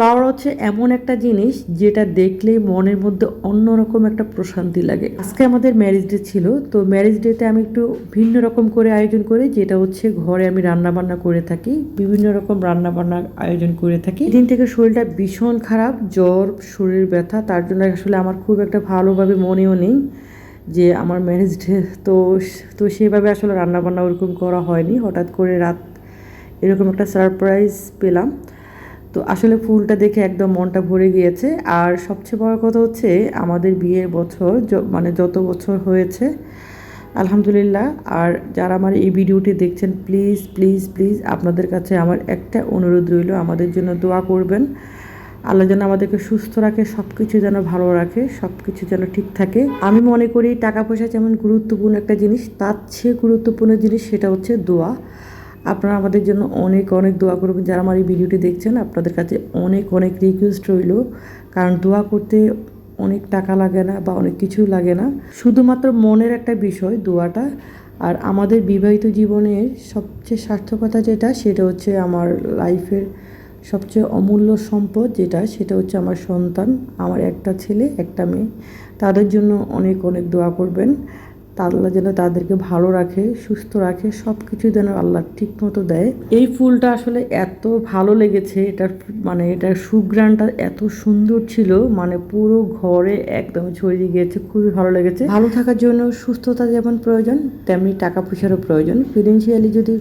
Flower হচ্ছে এমন একটা জিনিস যেটা দেখলেই মনের মধ্যে অন্যরকম একটা প্রশান্তি লাগে। আজকে আমাদের ম্যারেজ ডে ছিল, তো ম্যারেজ ডেতে আমি একটু ভিন্ন রকম করে আয়োজন করি, যেটা হচ্ছে ঘরে আমি রান্না বান্না করে থাকি, বিভিন্ন রকম রান্না বান্নার আয়োজন করে থাকি। এদিন থেকে শরীরটা ভীষণ খারাপ, জ্বর, শরীর ব্যথা, তার জন্য আসলে আমার খুব একটা ভালোভাবে মনেও নেই যে আমার ম্যারেজ ডে। তো তো সেভাবে আসলে রান্নাবান্না ওরকম করা হয়নি, হঠাৎ করে রাত এরকম একটা সারপ্রাইজ পেলাম। তো আসলে ফুলটা দেখে একদম মনটা ভরে গিয়েছে। আর সবচেয়ে বড় কথা হচ্ছে আমাদের বিয়ের বছর মানে যত বছর হয়েছে আলহামদুলিল্লাহ। আর যারা আমার এই ভিডিওটি দেখছেন, প্লিজ প্লিজ প্লিজ আপনাদের কাছে আমার একটা অনুরোধ রইল, আমাদের জন্য দোয়া করবেন। আল্লাহ যেন আমাদেরকে সুস্থ রাখে, সব কিছু যেন ভালো রাখে, সব কিছু যেন ঠিক থাকে। আমি মনে করি টাকা পয়সা যেমন গুরুত্বপূর্ণ একটা জিনিস, তার চেয়ে গুরুত্বপূর্ণ জিনিস সেটা হচ্ছে দোয়া। আপনারা আমাদের জন্য অনেক অনেক দোয়া করবেন। যারা আমার এই ভিডিওটি দেখছেন, আপনাদের কাছে অনেক অনেক রিকোয়েস্ট রইল, কারণ দোয়া করতে অনেক টাকা লাগে না বা অনেক কিছু লাগে না, শুধুমাত্র মনের একটা বিষয় দোয়াটা। আর আমাদের বিবাহিত জীবনের সবচেয়ে সার্থকতা যেটা, সেটা হচ্ছে আমার লাইফের সবচেয়ে অমূল্য সম্পদ যেটা, সেটা হচ্ছে আমার সন্তান, আমার একটা ছেলে একটা মেয়ে। তাদের জন্য অনেক অনেক দোয়া করবেন। আল্লাহ যেন তাদেরকে ভালো রাখে, সুস্থ রাখে, সব কিছু যেন আল্লাহ ঠিক মতো দেয়। এই ফুলটা আসলে এত ভালো লেগেছে, এটার মানে এটার সুঘ্রাণটা এত সুন্দর ছিল, মানে পুরো ঘরে একদম ছড়িয়ে গিয়েছে, খুবই ভালো লেগেছে। ভালো থাকার জন্য সুস্থতা যেমন প্রয়োজন, তেমনি টাকা পয়সারও প্রয়োজন। ফিনান্সিয়ালি যদি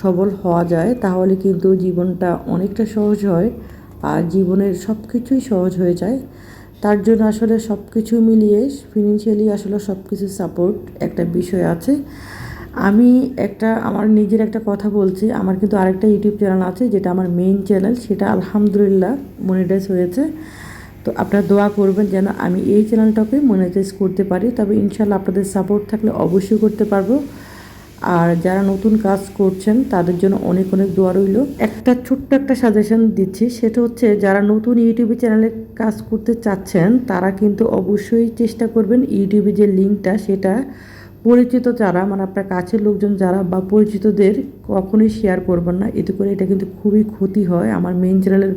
সবল হওয়া যায় তাহলে কিন্তু জীবনটা অনেকটা সহজ হয়, আর জীবনের সব কিছুই সহজ হয়ে যায়। তার জন্য আসলে সব কিছু মিলিয়ে ফিনান্সিয়ালি আসলে সব কিছু সাপোর্ট একটা বিষয় আছে। আমি আমার নিজের একটা কথা বলছি, আমার কিন্তু আরেকটা ইউটিউব চ্যানেল আছে, যেটা আমার মেইন চ্যানেল, সেটা আলহামদুলিল্লাহ মনিটাইজ হয়েছে। তো আপনারা দোয়া করবেন যেন আমি এই চ্যানেলটাকে মনিটাইজ করতে পারি, তবে ইনশাল্লাহ আপনাদের সাপোর্ট থাকলে অবশ্যই করতে পারবো। আর যারা নতুন কাজ করছেন তাদের জন্য অনেক অনেক দোয়া রইল। একটা ছোট্ট একটা সাজেশন দিচ্ছি, সেটা হচ্ছে যারা নতুন ইউটিউবে চ্যানেলে কাজ করতে চাচ্ছেন তারা কিন্তু অবশ্যই চেষ্টা করবেন ইউটিউবে যে লিঙ্কটা, সেটা পরিচিত যারা, মানে আপনার কাছের লোকজন যারা বা পরিচিতদের কখনোই শেয়ার করবেন না, এতে করে এটা কিন্তু খুবই ক্ষতি হয়। আমার মেইন চ্যানেলের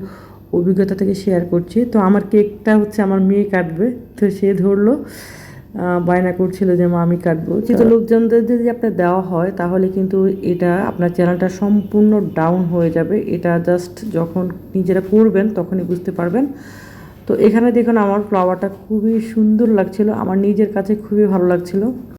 অভিজ্ঞতা থেকে শেয়ার করছি। তো আমার কেকটা হচ্ছে আমার মেয়ে কাটবে, তো সে ধরলো, বায়না করছিল যে মা আমি কাটবো। কিন্তু লোকজনদের যদি আপনার দেওয়া হয় তাহলে কিন্তু এটা আপনার চ্যানেলটা সম্পূর্ণ ডাউন হয়ে যাবে। এটা জাস্ট যখন নিজেরা করবেন তখনই বুঝতে পারবেন। তো এখানে দেখুন আমার ফ্লাওয়ারটা খুবই সুন্দর লাগছিল, আমার নিজের কাছে খুবই ভালো লাগছিল।